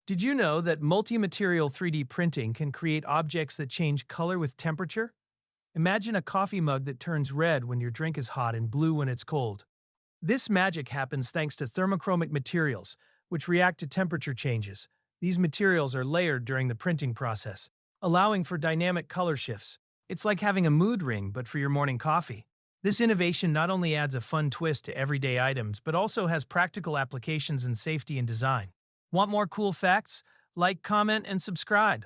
Did you know that multi-material 3D printing can create objects that change color with temperature? Imagine a coffee mug that turns red when your drink is hot and blue when it's cold. This magic happens thanks to thermochromic materials, which react to temperature changes. These materials are layered during the printing process, allowing for dynamic color shifts. It's like having a mood ring, but for your morning coffee. This innovation not only adds a fun twist to everyday items, but also has practical applications in safety and design. Want more cool facts? Like, comment, and subscribe.